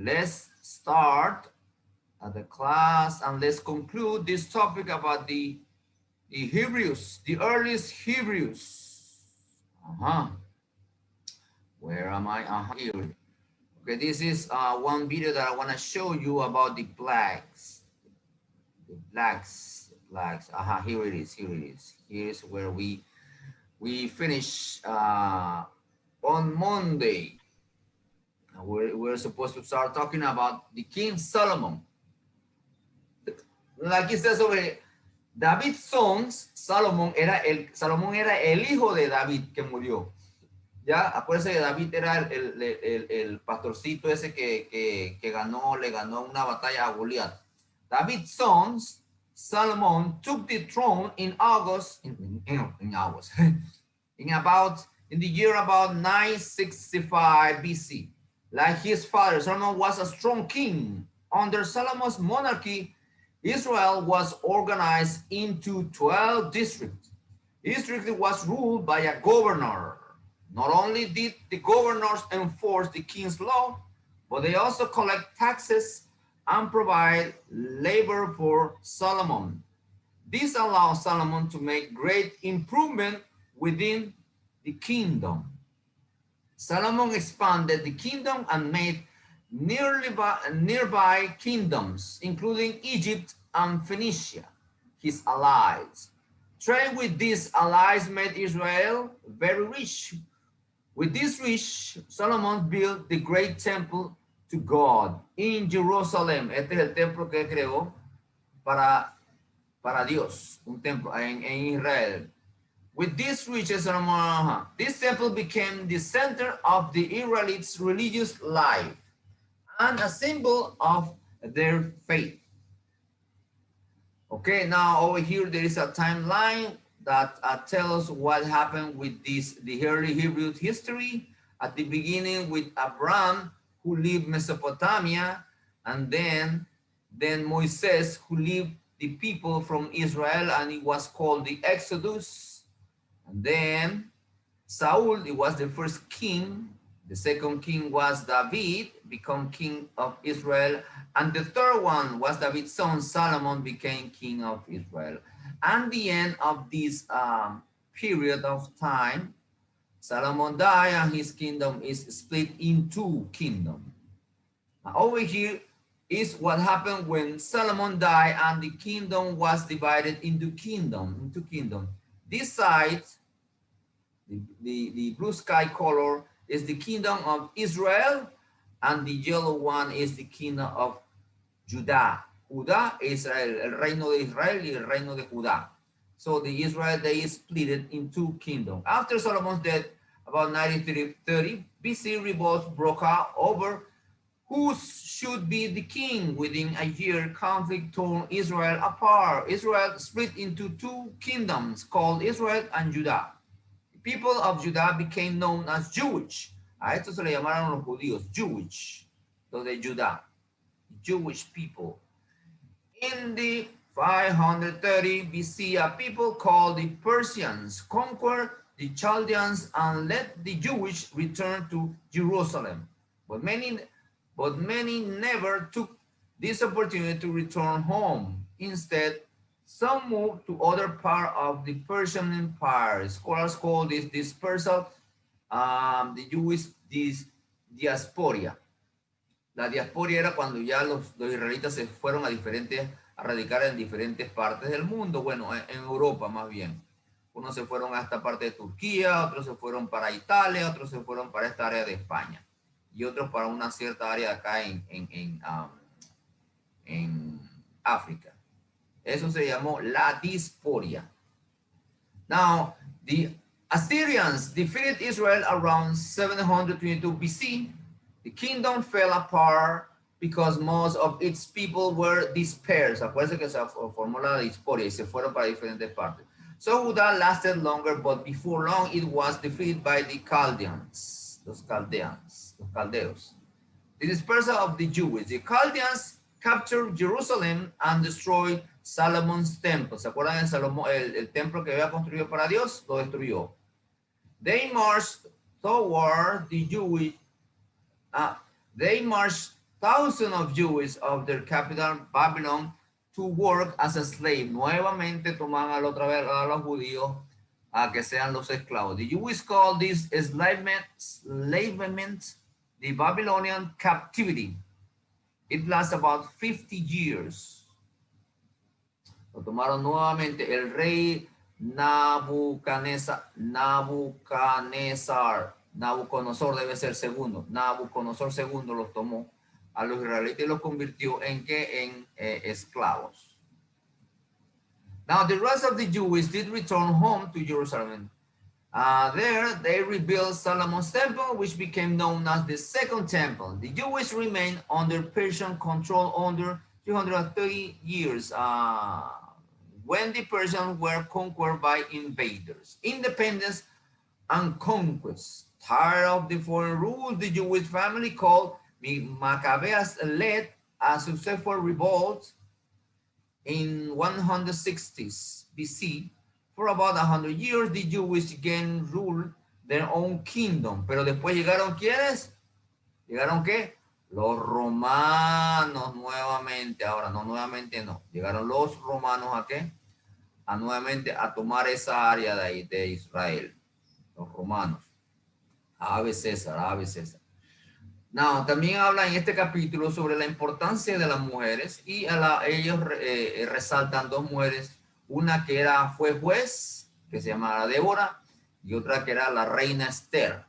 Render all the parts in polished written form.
let's start the class and let's conclude this topic about the Hebrews, the earliest Hebrews. Where am I? Here. Okay, this is one video that I want to show you about the blacks. The blacks. Here it is. Here it is. Here's where we finish on Monday. We're supposed to start talking about the King Solomon. Like it says over here, David's sons, Salomón era el hijo de David que murió. Ya, acuérdense que David era el pastorcito ese que le ganó una batalla a Goliat. David's sons, Solomon, took the throne in August, in the year about 965 BC. Like his father, Solomon was a strong king. Under Solomon's monarchy, Israel was organized into 12 districts. Each district was ruled by a governor. Not only did the governors enforce the king's law, but they also collect taxes and provide labor for Solomon. This allowed Solomon to make great improvement within the kingdom. Solomon expanded the kingdom and made nearby kingdoms, including Egypt and Phoenicia, his allies. Trade with these allies made Israel very rich. With this rich, Solomon built the great temple to God in Jerusalem. Este es el templo que creó para Dios, un templo en Israel. With this riches, this temple became the center of the Israelites' religious life and a symbol of their faith. Okay, now over here there is a timeline that tells us what happened with the early Hebrew history. At the beginning with Abraham, who lived Mesopotamia, and then Moses, who lived the people from Israel, and it was called the Exodus. And then Saul, it was the first king. The second king was David, become king of Israel. And the third one was David's son, Solomon, became king of Israel. And the end of this period of time, Solomon died and his kingdom is split in two kingdoms. Now over here is what happened when Solomon died and the kingdom was divided into kingdom. This side, the blue sky color, is the kingdom of Israel, and the yellow one is the kingdom of Judah. Judá, Israel, el reino de Israel y el reino de Judá. So the Israel, they split it in two kingdoms. After Solomon's death, about 930 BC, revolts broke out over who should be the king. Within a year, conflict torn Israel apart. Israel split into two kingdoms called Israel and Judah. The people of Judah became known as Jewish. A esto se le llamaron los judíos, Jewish, los de Judá, Jewish people. In the 530 BC, a people called the Persians conquered the Chaldeans and let the Jewish return to Jerusalem. But many never took this opportunity to return home. Instead, some moved to other part of the Persian Empire. Scholars call this dispersal the Jewish diaspora. La diáspora era cuando ya los israelitas se fueron a radicar en diferentes partes del mundo, bueno, en Europa más bien. Unos se fueron a esta parte de Turquía, otros se fueron para Italia, otros se fueron para esta área de España y otros para una cierta área acá en África. Eso se llamó la diáspora. Now, the Assyrians defeated Israel around 722 BC. The kingdom fell apart because most of its people were dispersed. Acuérdense que se formó la diáspora y se fueron para diferentes partes. So Judah lasted longer, but before long it was defeated by the Chaldeans, los Caldeos. The dispersal of the Jews. The Chaldeans captured Jerusalem and destroyed Solomon's temple. ¿Se acuerdan de Salomón, el templo que había construido para Dios? Lo destruyó. They marched toward the Jewish. They marched thousands of Jews of their capital Babylon to work as a slave. Nuevamente toman otra vez a los judíos a que sean los esclavos. The Jews call this enslavement the Babylonian captivity. It lasts about 50 years. Lo tomaron nuevamente el rey Nabucodonosor debe ser segundo. Nabucodonosor segundo los tomó a los israelitas y los convirtió en ¿qué? En esclavos. Now the rest of the Jews did return home to Jerusalem. There they rebuilt Solomon's temple, which became known as the Second Temple. The Jews remained under Persian control under 330 years when the Persians were conquered by invaders. Independence and conquest. Tired of the foreign rule, the Jewish family called Maccabees led a successful revolt in 160s BC. For about 100 years, the Jews again ruled their own kingdom. Pero después llegaron, ¿quiénes? ¿Llegaron qué? Los romanos nuevamente. Ahora, no, nuevamente no. Llegaron los romanos ¿a qué? A nuevamente a tomar esa área de ahí, de Israel. Los romanos. Ave César, Ave César. No, también habla en este capítulo sobre la importancia de las mujeres y ellos resaltan dos mujeres, una que fue juez, que se llamaba Débora, y otra que era la reina Esther,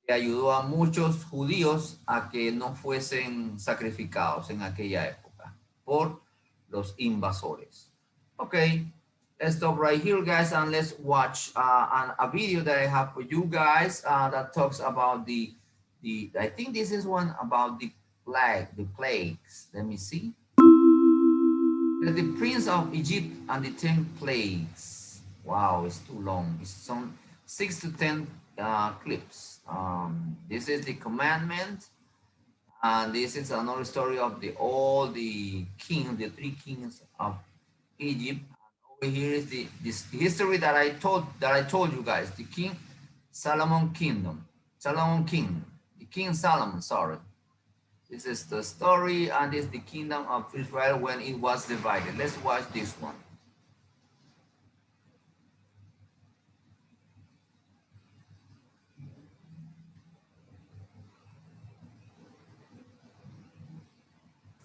que ayudó a muchos judíos a que no fuesen sacrificados en aquella época por los invasores. Okay, let's stop right here, guys, and let's watch a video that I have for you guys that talks about I think this is one about the plagues. Let me see. The Prince of Egypt and the 10 plagues. Wow, it's too long. It's some 6 to 10 clips. This is the commandment, and this is another story of the 3 kings of Egypt. Over here is this history that I told you guys. The King Solomon King Solomon, sorry. This is the story, and this is the kingdom of Israel when it was divided. Let's watch this one.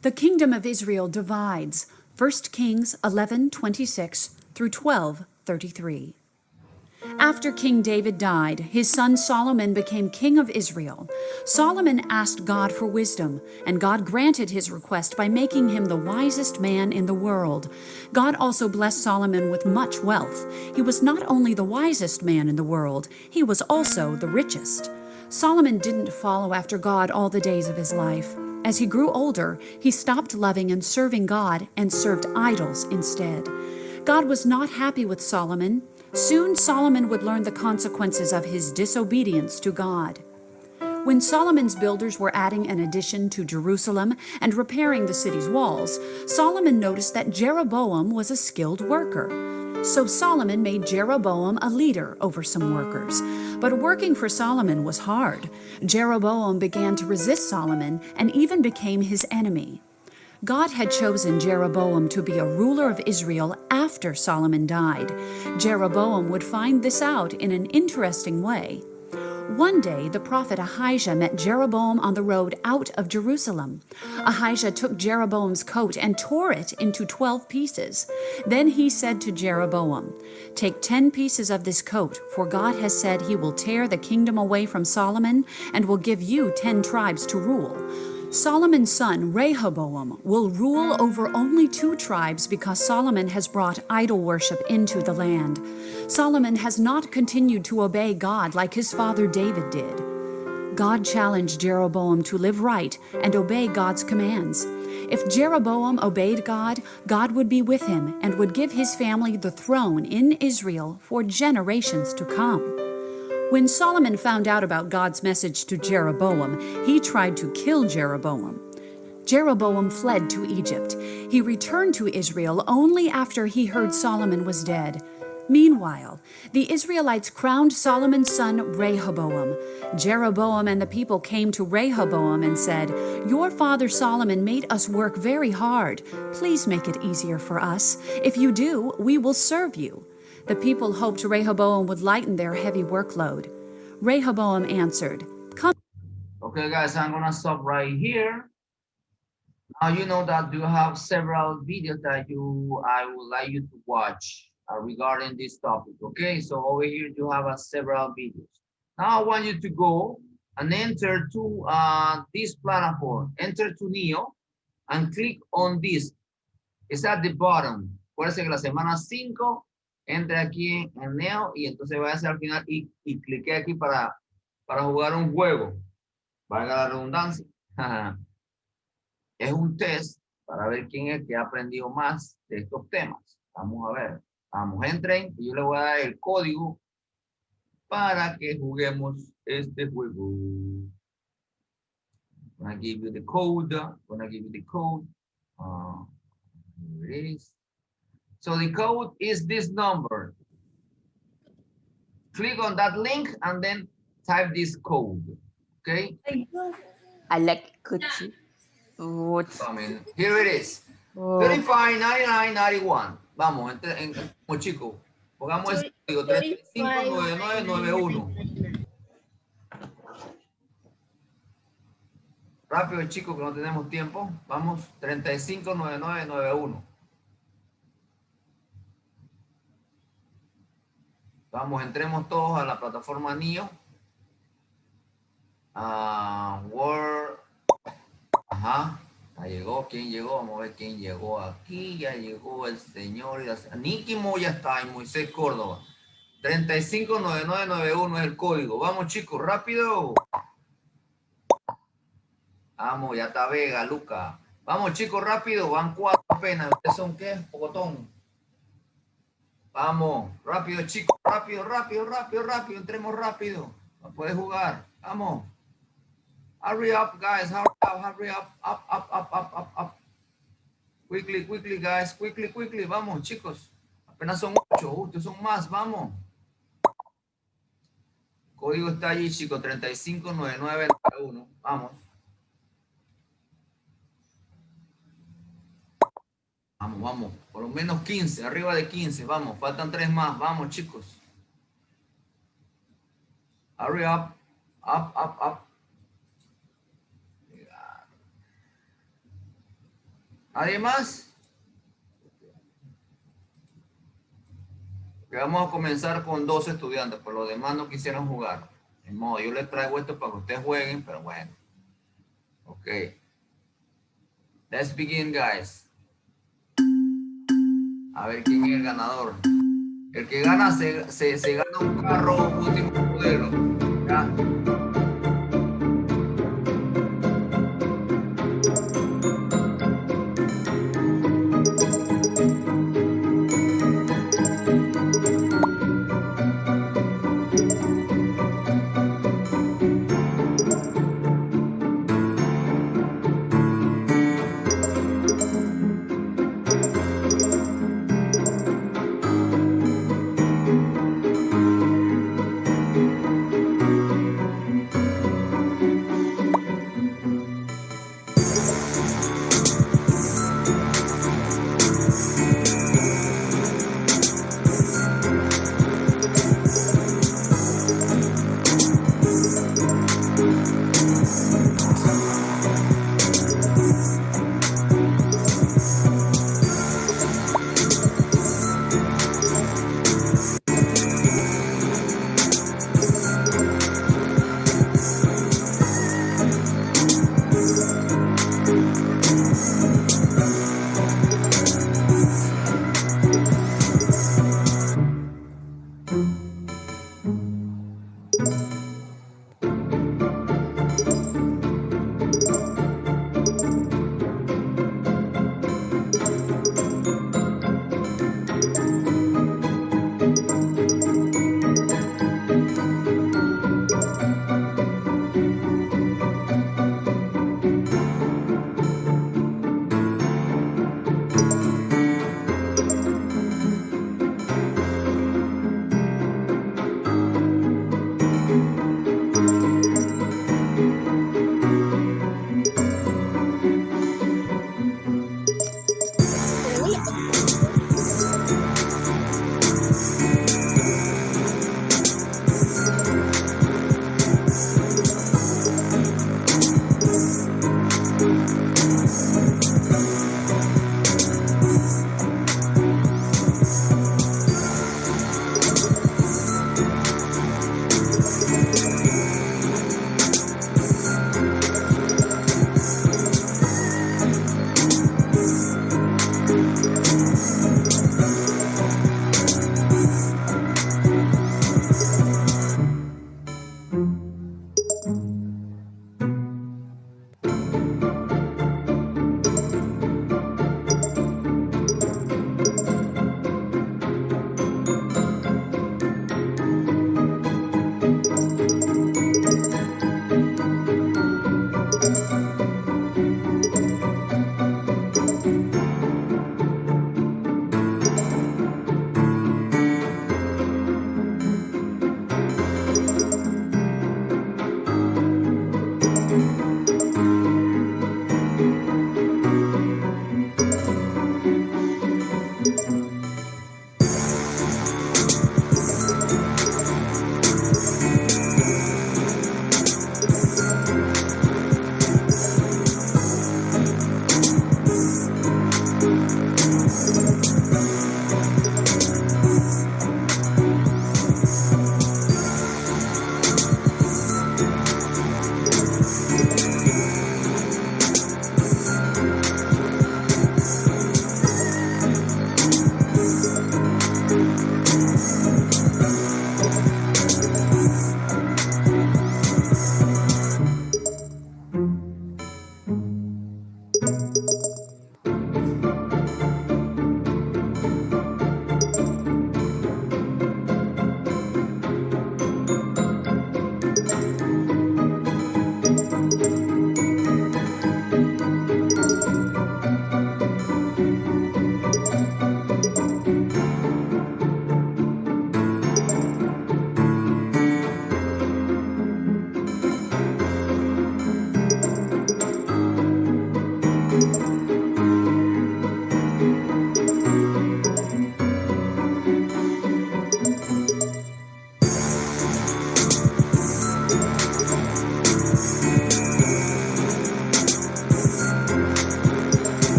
The kingdom of Israel divides. 1 Kings 11:26 through 12:33. After King David died, his son Solomon became king of Israel. Solomon asked God for wisdom, and God granted his request by making him the wisest man in the world. God also blessed Solomon with much wealth. He was not only the wisest man in the world, he was also the richest. Solomon didn't follow after God all the days of his life. As he grew older, he stopped loving and serving God and served idols instead. God was not happy with Solomon. Soon Solomon would learn the consequences of his disobedience to God. When Solomon's builders were adding an addition to Jerusalem and repairing the city's walls, Solomon noticed that Jeroboam was a skilled worker. So Solomon made Jeroboam a leader over some workers. But working for Solomon was hard. Jeroboam began to resist Solomon and even became his enemy. God had chosen Jeroboam to be a ruler of Israel after Solomon died. Jeroboam would find this out in an interesting way. One day, the prophet Ahijah met Jeroboam on the road out of Jerusalem. Ahijah took Jeroboam's coat and tore it into 12 pieces. Then he said to Jeroboam, "Take 10 pieces of this coat, for God has said he will tear the kingdom away from Solomon and will give you 10 tribes to rule. Solomon's son Rehoboam will rule over only 2 tribes because Solomon has brought idol worship into the land. Solomon has not continued to obey God like his father David did." God challenged Jeroboam to live right and obey God's commands. If Jeroboam obeyed God, God would be with him and would give his family the throne in Israel for generations to come. When Solomon found out about God's message to Jeroboam, he tried to kill Jeroboam. Jeroboam fled to Egypt. He returned to Israel only after he heard Solomon was dead. Meanwhile, the Israelites crowned Solomon's son Rehoboam. Jeroboam and the people came to Rehoboam and said, "Your father Solomon made us work very hard. Please make it easier for us. If you do, we will serve you." The people hoped Rehoboam would lighten their heavy workload. Rehoboam answered, "Come." Okay, guys, I'm gonna stop right here. Now you know that you have several videos that I would like you to watch regarding this topic. Okay, so over here you have several videos. Now I want you to go and enter to this platform. Enter to Neo and click on this. It's at the bottom. Acuérdense que la semana 5 entre aquí en Neo y entonces vaya hacia al final y clique aquí para jugar un juego. Valga la redundancia. Es un test para ver quién es el que ha aprendido más de estos temas. Vamos a ver. Vamos, entren y yo le voy a dar el código para que juguemos este juego. Gonna give you the code. Gonna give you the code. Here it is. So the code is this number. Click on that link and then type this code. Okay? I like cookie. What? Here it is. 35, 99, 91. Vamos, como chicos. Pongamos ese código 359991. Rápido, chicos, que no tenemos tiempo. Vamos, 359991. Vamos, entremos todos a la plataforma NIO. Word. Ajá. Ya llegó. ¿Quién llegó? Vamos a ver quién llegó aquí. Ya llegó el señor. Nicky Moya está y Moisés Córdoba. 359991 es el código. Vamos, chicos, rápido. Vamos, ya está Vega, Luca. Vamos, chicos, rápido. Van 4 apenas. ¿Ustedes son qué? Pocotón. Vamos, rápido, chicos. Rápido. Entremos rápido. No puedes jugar. Vamos. Hurry up, guys. Hurry up. Up. Quickly, guys. Quickly. Vamos, chicos. Apenas son 8. Ustedes son más. Vamos. Código está allí, chicos. 359991. Vamos. Vamos. Por lo menos 15. Arriba de 15. Vamos. Faltan 3 más. Vamos, chicos. Hurry up. Up. ¿Nadie más? Que vamos a comenzar con 2 estudiantes, por los demás no quisieron jugar. De modo, yo les traigo esto para que ustedes jueguen, pero bueno. Ok. Let's begin, guys. A ver quién es el ganador. El que gana se gana un carro último modelo. ¿Ya?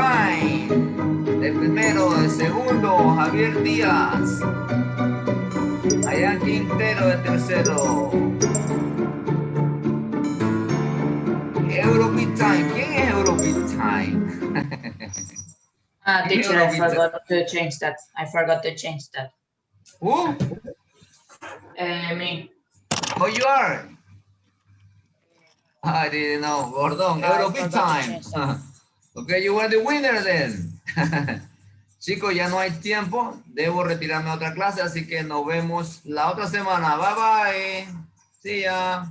Time. De primero, de segundo, Javier Díaz. Allá Quintero de tercero. Eurobeat Time. ¿Quién es Eurobeat Time? Teacher, I forgot to change that. I forgot to change that. Who? Me. Oh, you are? I didn't know. Gordon, I Eurobeat forgot to Time. change that. Okay, you were the winner then. Chicos, ya no hay tiempo. Debo retirarme a otra clase, así que nos vemos la otra semana. Bye bye. See ya.